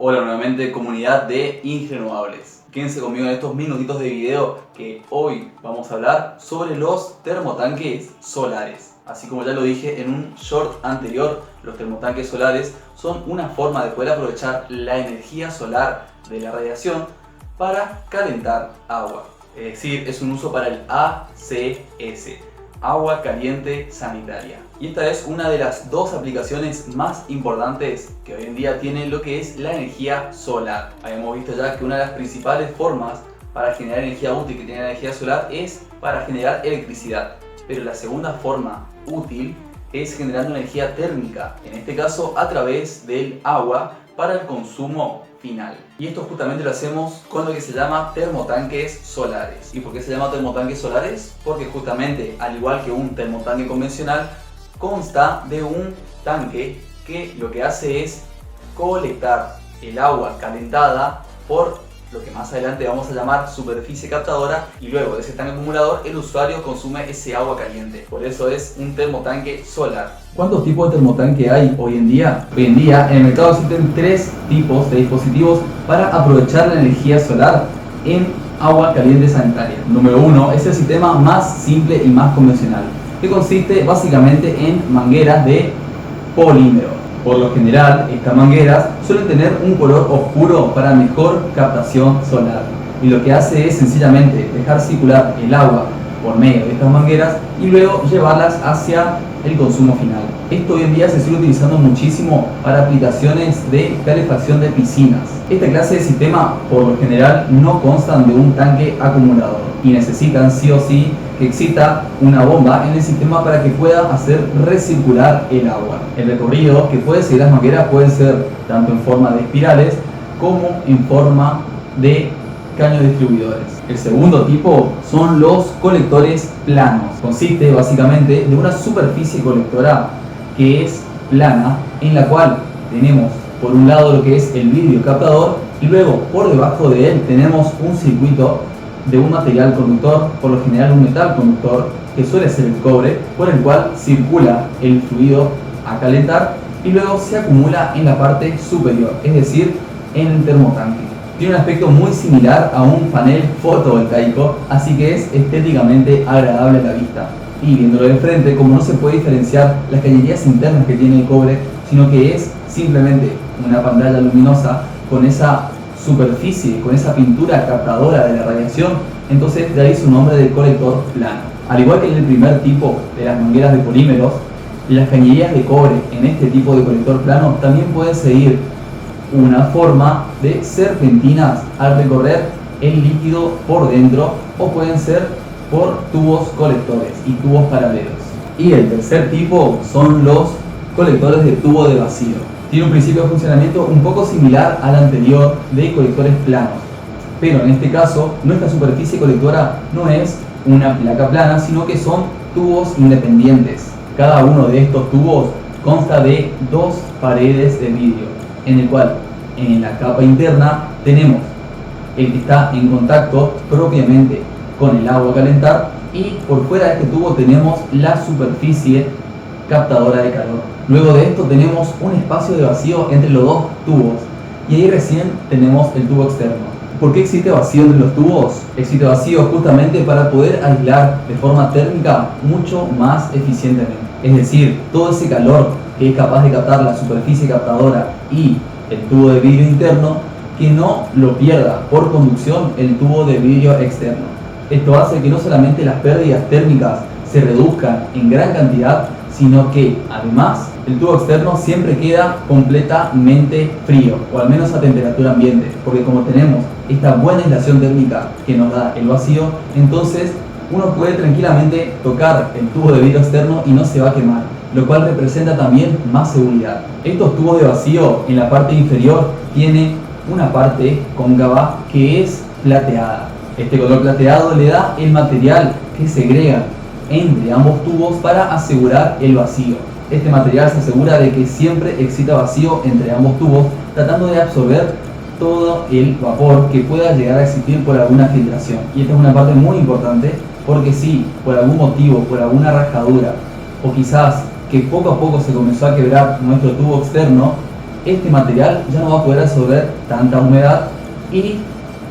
Hola nuevamente, comunidad de Ingenuables. Quédense conmigo en estos minutitos de video que hoy vamos a hablar sobre los termotanques solares. Así como ya lo dije en un short anterior, los termotanques solares son una forma de poder aprovechar la energía solar de la radiación para calentar agua. Es decir, es un uso para el ACS, agua caliente sanitaria. Y esta es una de las dos aplicaciones más importantes que hoy en día tiene lo que es la energía solar. Habíamos visto ya que una de las principales formas para generar energía útil que tiene la energía solar es para generar electricidad. Pero la segunda forma útil es generando energía térmica, en este caso a través del agua para el consumo final. Y esto justamente lo hacemos con lo que se llama termotanques solares. ¿Y por qué se llama termotanques solares? Porque justamente, al igual que un termotanque convencional, consta de un tanque que lo que hace es colectar el agua calentada por lo que más adelante vamos a llamar superficie captadora, y luego de ese tanque acumulador el usuario consume ese agua caliente. Por eso es un termotanque solar. ¿Cuántos tipos de termotanque hay hoy en día? Hoy en día en el mercado existen tres tipos de dispositivos para aprovechar la energía solar en agua caliente sanitaria. Número uno es el sistema más simple y más convencional, que consiste básicamente en mangueras de polímero. Por lo general, estas mangueras suelen tener un color oscuro para mejor captación solar, y lo que hace es sencillamente dejar circular el agua por medio de estas mangueras y luego llevarlas hacia el consumo final. Esto hoy en día se sigue utilizando muchísimo para aplicaciones de calefacción de piscinas. Esta clase de sistema por lo general no constan de un tanque acumulador y necesitan sí o sí que exista una bomba en el sistema para que pueda hacer recircular el agua. El recorrido que puede seguir las mangueras puede ser tanto en forma de espirales como en forma de caños distribuidores. El segundo tipo son los colectores planos. Consiste básicamente de una superficie colectora que es plana, en la cual tenemos por un lado lo que es el vidrio captador y luego por debajo de él tenemos un circuito de un material conductor, por lo general un metal conductor, que suele ser el cobre, por el cual circula el fluido a calentar y luego se acumula en la parte superior, es decir, en el termotanque. Tiene un aspecto muy similar a un panel fotovoltaico, así que es estéticamente agradable a la vista. Y viéndolo de frente, como no se puede diferenciar las cañerías internas que tiene el cobre, sino que es simplemente una pantalla luminosa con esa superficie, con esa pintura captadora de la radiación, entonces de ahí su nombre de colector plano. Al igual que en el primer tipo de las mangueras de polímeros, las cañerías de cobre en este tipo de colector plano también pueden seguir una forma de serpentinas al recorrer el líquido por dentro, o pueden ser por tubos colectores y tubos paralelos. Y el tercer tipo son los colectores de tubo de vacío. Tiene un principio de funcionamiento un poco similar al anterior de colectores planos, pero en este caso nuestra superficie colectora no es una placa plana, sino que son tubos independientes. Cada uno de estos tubos consta de dos paredes de vidrio, en el cual en la capa interna tenemos el que está en contacto propiamente con el agua a calentar, y por fuera de este tubo tenemos la superficie captadora de calor. Luego de esto tenemos un espacio de vacío entre los dos tubos, y ahí recién tenemos el tubo externo. ¿Por qué existe vacío entre los tubos? Existe vacío justamente para poder aislar de forma térmica mucho más eficientemente. Es decir, todo ese calor que es capaz de captar la superficie captadora y el tubo de vidrio interno, que no lo pierda por conducción el tubo de vidrio externo. Esto hace que no solamente las pérdidas térmicas se reduzcan en gran cantidad, sino que además el tubo externo siempre queda completamente frío, o al menos a temperatura ambiente, porque como tenemos esta buena aislación térmica que nos da el vacío, entonces uno puede tranquilamente tocar el tubo de vidrio externo y no se va a quemar, lo cual representa también más seguridad. Estos tubos de vacío en la parte inferior tiene una parte cóncava que es plateada. Este color plateado le da el material que segrega entre ambos tubos para asegurar el vacío. Este material se asegura de que siempre exista vacío entre ambos tubos, tratando de absorber todo el vapor que pueda llegar a existir por alguna filtración. Y esta es una parte muy importante, porque si por algún motivo, por alguna rajadura, o quizás que poco a poco se comenzó a quebrar nuestro tubo externo, este material ya no va a poder absorber tanta humedad y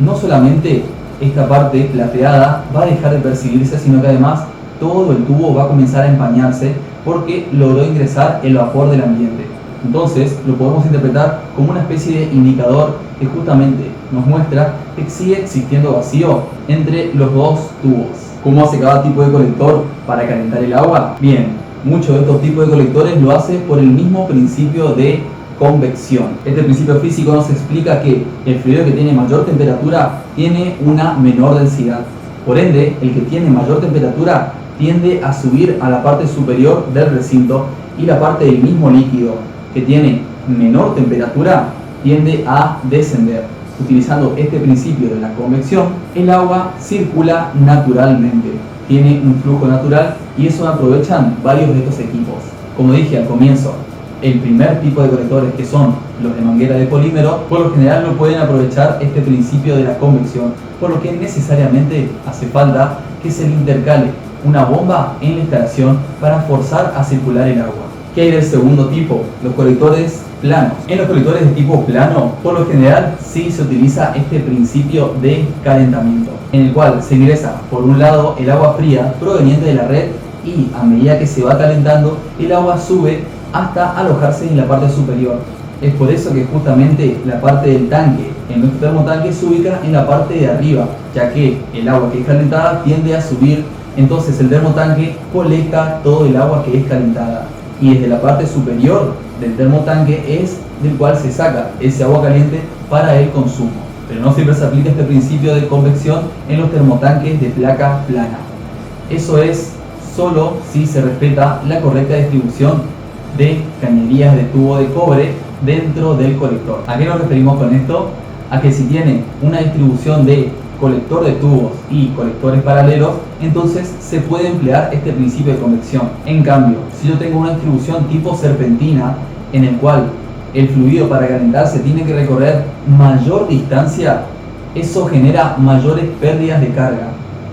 no solamente esta parte plateada va a dejar de percibirse, sino que además todo el tubo va a comenzar a empañarse porque logró ingresar el vapor del ambiente. Entonces lo podemos interpretar como una especie de indicador que justamente nos muestra que sigue existiendo vacío entre los dos tubos. ¿Cómo hace cada tipo de colector para calentar el agua? Bien, muchos de estos tipos de colectores lo hace por el mismo principio de convección. Este principio físico nos explica que el fluido que tiene mayor temperatura tiene una menor densidad. Por ende, el que tiene mayor temperatura tiende a subir a la parte superior del recinto y la parte del mismo líquido que tiene menor temperatura tiende a descender. Utilizando este principio de la convección, el agua circula naturalmente, tiene un flujo natural y eso aprovechan varios de estos equipos. Como dije al comienzo, el primer tipo de colectores, que son los de manguera de polímero, por lo general no pueden aprovechar este principio de la convección, por lo que necesariamente hace falta que se le intercale una bomba en la instalación para forzar a circular el agua. ¿Qué hay del segundo tipo? Los colectores planos. En los colectores de tipo plano, por lo general sí se utiliza este principio de calentamiento, en el cual se ingresa por un lado el agua fría proveniente de la red y a medida que se va calentando el agua sube hasta alojarse en la parte superior. Es por eso que justamente la parte del tanque en nuestro termotanque se ubica en la parte de arriba, ya que el agua que es calentada tiende a subir, entonces el termotanque colecta todo el agua que es calentada y desde la parte superior del termotanque es del cual se saca ese agua caliente para el consumo. Pero no siempre se aplica este principio de convección en los termotanques de placa plana. Eso es solo si se respeta la correcta distribución de cañerías de tubo de cobre dentro del colector. ¿A qué nos referimos con esto? A que si tiene una distribución de colector de tubos y colectores paralelos, entonces se puede emplear este principio de convección. En cambio, si yo tengo una distribución tipo serpentina, en el cual el fluido para calentarse tiene que recorrer mayor distancia, eso genera mayores pérdidas de carga,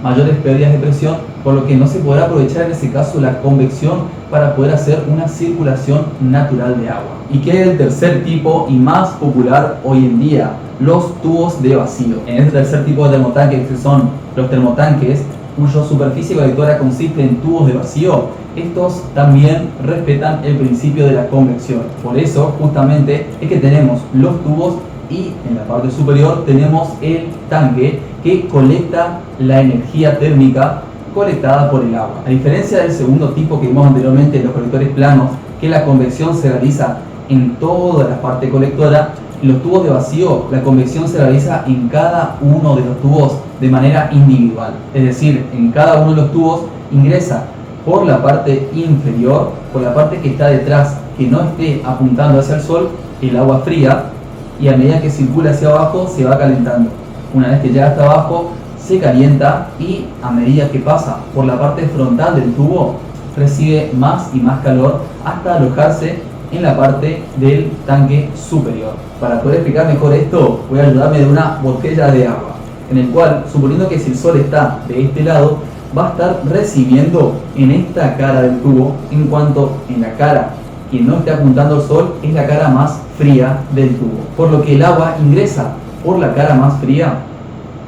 mayores pérdidas de presión, por lo que no se podrá aprovechar en ese caso la convección para poder hacer una circulación natural de agua. ¿Y qué es el tercer tipo y más popular hoy en día? Los tubos de vacío. En este tercer tipo de termotanques, que son los termotanques cuya superficie colectora consiste en tubos de vacío, estos también respetan el principio de la convección. Por eso justamente es que tenemos los tubos y en la parte superior tenemos el tanque que colecta la energía térmica colectada por el agua. A diferencia del segundo tipo que vimos anteriormente en los colectores planos, que la convección se realiza en toda la parte colectora, en los tubos de vacío la convección se realiza en cada uno de los tubos de manera individual. Es decir, en cada uno de los tubos ingresa por la parte inferior, por la parte que está detrás, que no esté apuntando hacia el sol, el agua fría, y a medida que circula hacia abajo se va calentando. Una vez que llega hasta abajo se calienta y a medida que pasa por la parte frontal del tubo recibe más y más calor hasta alojarse en la parte del tanque superior. Para poder explicar mejor esto voy a ayudarme de una botella de agua, en el cual, suponiendo que si el sol está de este lado, va a estar recibiendo en esta cara del tubo, en cuanto en la cara que no esté apuntando al sol es la cara más fría del tubo, por lo que el agua ingresa por la cara más fría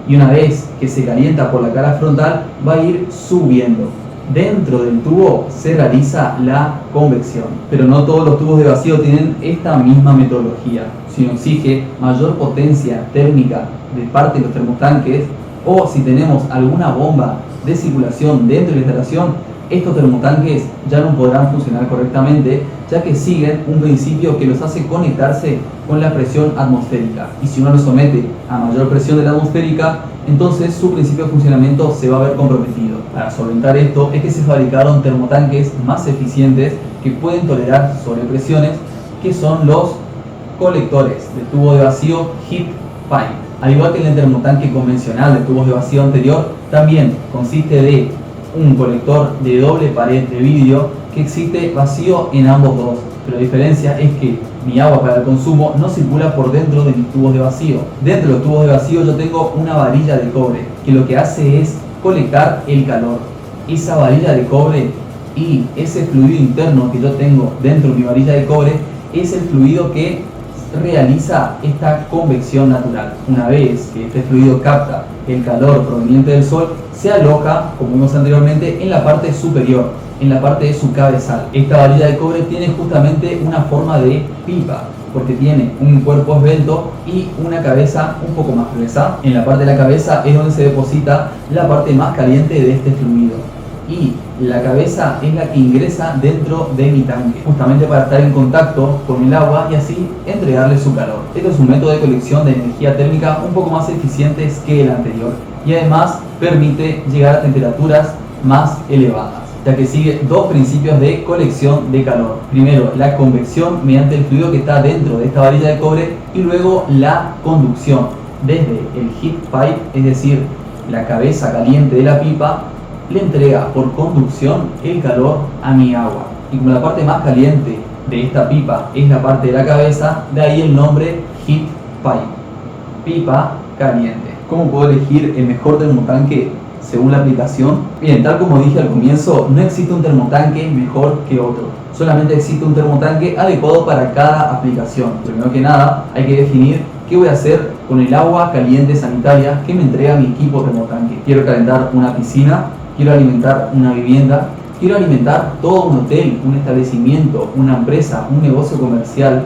y una vez que se calienta por la cara frontal va a ir subiendo. Dentro del tubo se realiza la convección, pero no todos los tubos de vacío tienen esta misma metodología, sino exige mayor potencia térmica de parte de los termotanques, o si tenemos alguna bomba de circulación dentro de la instalación, estos termotanques ya no podrán funcionar correctamente, ya que siguen un principio que los hace conectarse con la presión atmosférica, y si uno lo somete a mayor presión de la atmosférica, entonces su principio de funcionamiento se va a ver comprometido. Para solventar esto es que se fabricaron termotanques más eficientes que pueden tolerar sobrepresiones, que son los colectores de tubo de vacío heat pipe. Al igual que en el termotanque convencional de tubos de vacío anterior, también consiste de un colector de doble pared de vidrio que existe vacío en ambos dos, pero la diferencia es que mi agua para el consumo no circula por dentro de mis tubos de vacío. Dentro de los tubos de vacío yo tengo una varilla de cobre que lo que hace es colectar el calor. Esa varilla de cobre y ese fluido interno que yo tengo dentro de mi varilla de cobre es el fluido que realiza esta convección natural. Una vez que este fluido capta el calor proveniente del sol, se aloja, como vimos anteriormente, en la parte superior, en la parte de su cabezal. Esta varilla de cobre tiene justamente una forma de pipa, porque tiene un cuerpo esbelto y una cabeza un poco más gruesa. En la parte de la cabeza es donde se deposita la parte más caliente de este fluido, y la cabeza es la que ingresa dentro de mi tanque, justamente para estar en contacto con el agua y así entregarle su calor. Este es un método de colección de energía térmica un poco más eficiente que el anterior, y además permite llegar a temperaturas más elevadas, ya que sigue dos principios de colección de calor. Primero, la convección mediante el fluido que está dentro de esta varilla de cobre, y luego la conducción desde el heat pipe, es decir, la cabeza caliente de la pipa, le entrega por conducción el calor a mi agua. Y como la parte más caliente de esta pipa es la parte de la cabeza, de ahí el nombre heat pipe, pipa caliente. ¿Cómo puedo elegir el mejor termotanque según la aplicación? Bien, tal como dije al comienzo, no existe un termotanque mejor que otro. Solamente existe un termotanque adecuado para cada aplicación. Primero que nada, hay que definir qué voy a hacer con el agua caliente sanitaria que me entrega mi equipo termotanque. Quiero calentar una piscina, quiero alimentar una vivienda, quiero alimentar todo un hotel, un establecimiento, una empresa, un negocio comercial.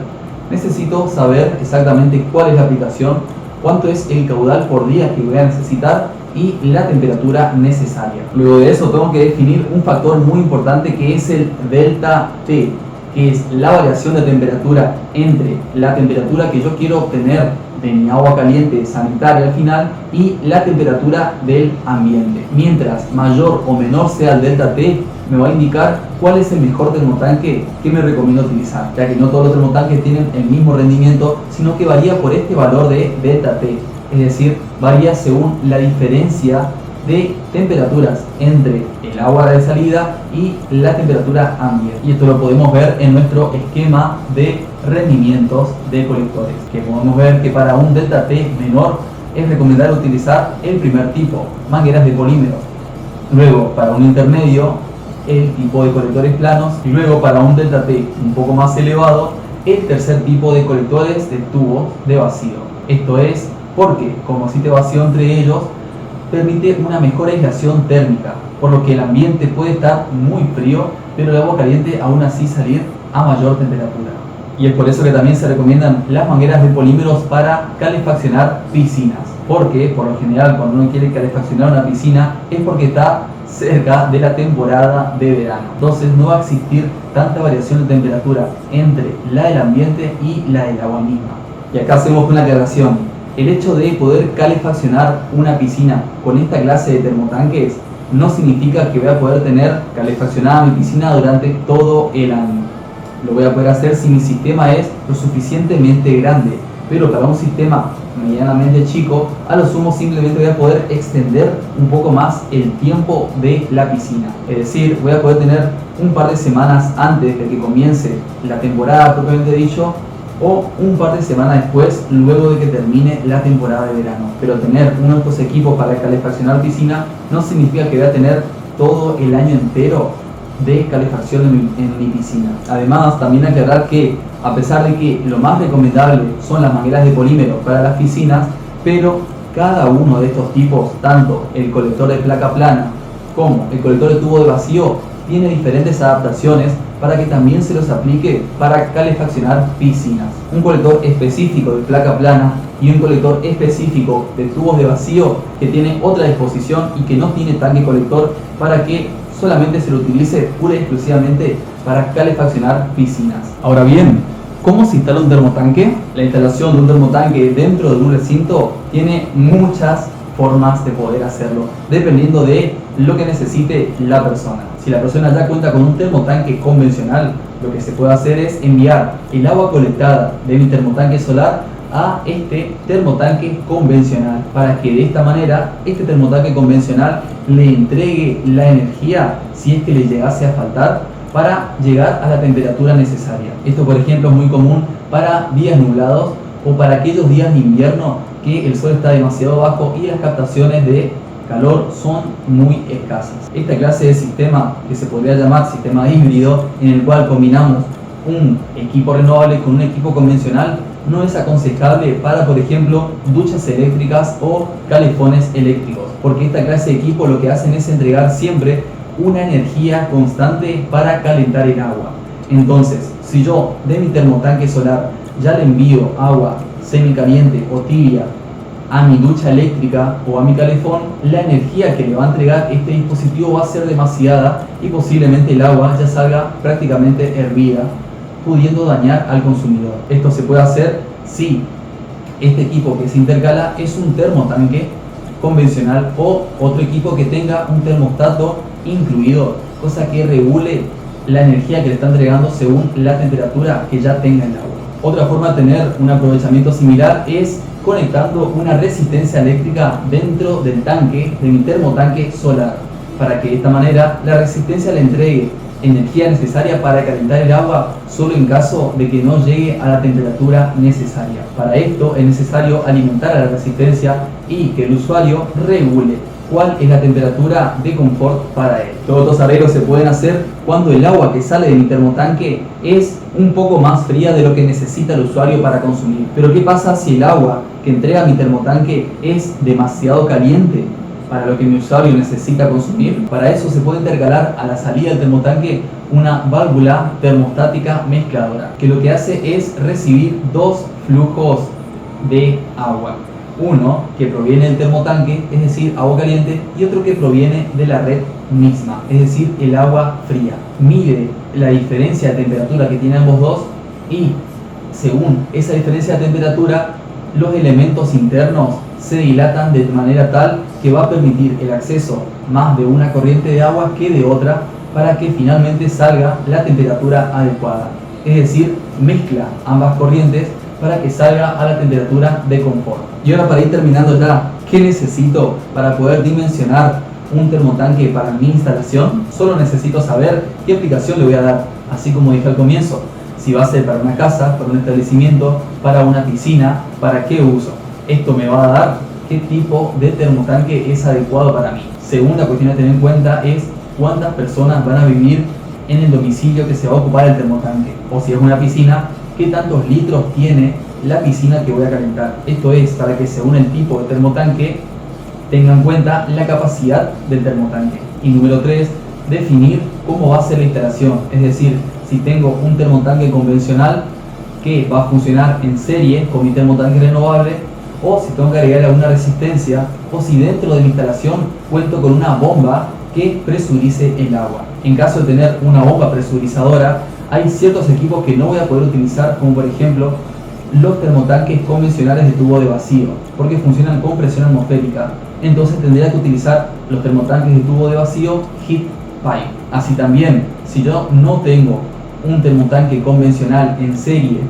Necesito saber exactamente cuál es la aplicación, cuánto es el caudal por día que voy a necesitar y la temperatura necesaria. Luego de eso tengo que definir un factor muy importante, que es el delta T, que es la variación de temperatura entre la temperatura que yo quiero obtener de mi agua caliente sanitaria al final y la temperatura del ambiente. Mientras mayor o menor sea el delta T, me va a indicar cuál es el mejor termotanque que me recomiendo utilizar, ya que no todos los termotanques tienen el mismo rendimiento, sino que varía por este valor de delta T, es decir, varía según la diferencia de temperaturas entre el agua de salida y la temperatura ambiente. Y esto lo podemos ver en nuestro esquema de rendimientos de colectores, que podemos ver que para un delta T menor es recomendable utilizar el primer tipo, mangueras de polímeros. Luego, para un intermedio, el tipo de colectores planos. Y luego, para un delta T un poco más elevado, el tercer tipo de colectores de tubos de vacío. Esto es porque, como existe vacío entre ellos, permite una mejor aislación térmica, por lo que el ambiente puede estar muy frío, pero el agua caliente aún así salir a mayor temperatura. Y es por eso que también se recomiendan las mangueras de polímeros para calefaccionar piscinas, porque por lo general cuando uno quiere calefaccionar una piscina es porque está cerca de la temporada de verano, entonces no va a existir tanta variación de temperatura entre la del ambiente y la del agua misma. Y acá hacemos una aclaración. El hecho de poder calefaccionar una piscina con esta clase de termotanques no significa que voy a poder tener calefaccionada mi piscina durante todo el año. Lo voy a poder hacer si mi sistema es lo suficientemente grande, pero para un sistema medianamente chico, a lo sumo simplemente voy a poder extender un poco más el tiempo de la piscina. Es decir, voy a poder tener un par de semanas antes de que comience la temporada propiamente dicho, o un par de semanas después, luego de que termine la temporada de verano. Pero tener uno de estos equipos para calefaccionar piscina no significa que voy a tener todo el año entero de calefacción en mi piscina. Además, también aclarar que a pesar de que lo más recomendable son las mangueras de polímero para las piscinas, pero cada uno de estos tipos, tanto el colector de placa plana como el colector de tubo de vacío, tiene diferentes adaptaciones para que también se los aplique para calefaccionar piscinas. Un colector específico de placa plana y un colector específico de tubos de vacío que tiene otra disposición y que no tiene tanque colector, para que solamente se lo utilice pura y exclusivamente para calefaccionar piscinas. Ahora bien, ¿cómo se instala un termotanque? La instalación de un termotanque dentro de un recinto tiene muchas formas de poder hacerlo, dependiendo de lo que necesite la persona. Si la persona ya cuenta con un termotanque convencional, lo que se puede hacer es enviar el agua colectada de mi termotanque solar a este termotanque convencional, para que de esta manera este termotanque convencional le entregue la energía, si es que le llegase a faltar, para llegar a la temperatura necesaria. Esto, por ejemplo, es muy común para días nublados o para aquellos días de invierno que el sol está demasiado bajo y las captaciones de calor son muy escasas. Esta clase de sistema, que se podría llamar sistema híbrido, en el cual combinamos un equipo renovable con un equipo convencional, no es aconsejable para, por ejemplo, duchas eléctricas o calefones eléctricos, porque esta clase de equipo lo que hacen es entregar siempre una energía constante para calentar el agua. Entonces, si yo de mi termotanque solar ya le envío agua semicaliente o tibia a mi ducha eléctrica o a mi calefón, la energía que le va a entregar este dispositivo va a ser demasiada y posiblemente el agua ya salga prácticamente hervida, pudiendo dañar al consumidor. Esto se puede hacer si este equipo que se intercala es un termotanque convencional o otro equipo que tenga un termostato incluido, cosa que regule la energía que le está entregando según la temperatura que ya tenga el agua. Otra forma de tener un aprovechamiento similar es conectando una resistencia eléctrica dentro del tanque, de mi termotanque solar, para que de esta manera la resistencia le entregue energía necesaria para calentar el agua solo en caso de que no llegue a la temperatura necesaria. Para esto es necesario alimentar a la resistencia y que el usuario regule cuál es la temperatura de confort para él. Todos estos arreglos se pueden hacer cuando el agua que sale de mi termotanque es un poco más fría de lo que necesita el usuario para consumir. Pero ¿qué pasa si el agua que entrega mi termotanque es demasiado caliente para lo que mi usuario necesita consumir? Para eso se puede intercalar a la salida del termotanque una válvula termostática mezcladora, que lo que hace es recibir dos flujos de agua. Uno que proviene del termotanque, es decir, agua caliente, y otro que proviene de la red misma, es decir, el agua fría. Mide la diferencia de temperatura que tienen ambos dos y según esa diferencia de temperatura, los elementos internos se dilatan de manera tal que va a permitir el acceso más de una corriente de agua que de otra para que finalmente salga la temperatura adecuada. Es decir, mezcla ambas corrientes para que salga a la temperatura de confort. Y ahora, para ir terminando ya, ¿qué necesito para poder dimensionar un termotanque para mi instalación? Solo necesito saber qué aplicación le voy a dar, así como dije al comienzo, si va a ser para una casa, para un establecimiento, para una piscina, para qué uso. Esto me va a dar qué tipo de termotanque es adecuado para mí. Segunda cuestión a tener en cuenta es cuántas personas van a vivir en el domicilio que se va a ocupar el termotanque, o si es una piscina, qué tantos litros tiene la piscina que voy a calentar. Esto es para que según el tipo de termotanque tenga en cuenta la capacidad del termotanque. Y número 3, definir cómo va a ser la instalación, es decir, si tengo un termotanque convencional que va a funcionar en serie con mi termotanque renovable, o si tengo que agregar alguna resistencia, o si dentro de mi instalación cuento con una bomba que presurice el agua. En caso de tener una bomba presurizadora, hay ciertos equipos que no voy a poder utilizar, como por ejemplo los termotanques convencionales de tubo de vacío, porque funcionan con presión atmosférica. Entonces tendría que utilizar los termotanques de tubo de vacío heat pipe. Así también, si yo no tengo un termotanque convencional en serie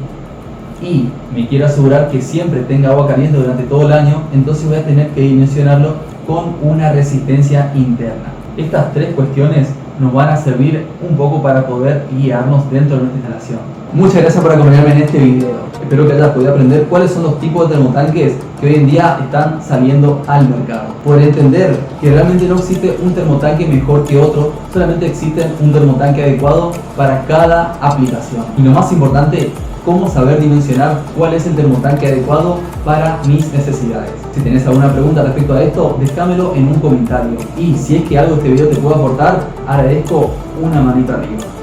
y me quiero asegurar que siempre tenga agua caliente durante todo el año, entonces voy a tener que dimensionarlo con una resistencia interna. Estas tres cuestiones nos van a servir un poco para poder guiarnos dentro de nuestra instalación. Muchas gracias por acompañarme en este video. Espero que hayas podido aprender cuáles son los tipos de termotanques que hoy en día están saliendo al mercado. Poder entender que realmente no existe un termotanque mejor que otro, solamente existe un termotanque adecuado para cada aplicación. Y lo más importante, cómo saber dimensionar cuál es el termotanque adecuado para mis necesidades. Si tenés alguna pregunta respecto a esto, déjamelo en un comentario. Y si es que algo de este video te puede aportar, agradezco una manito arriba.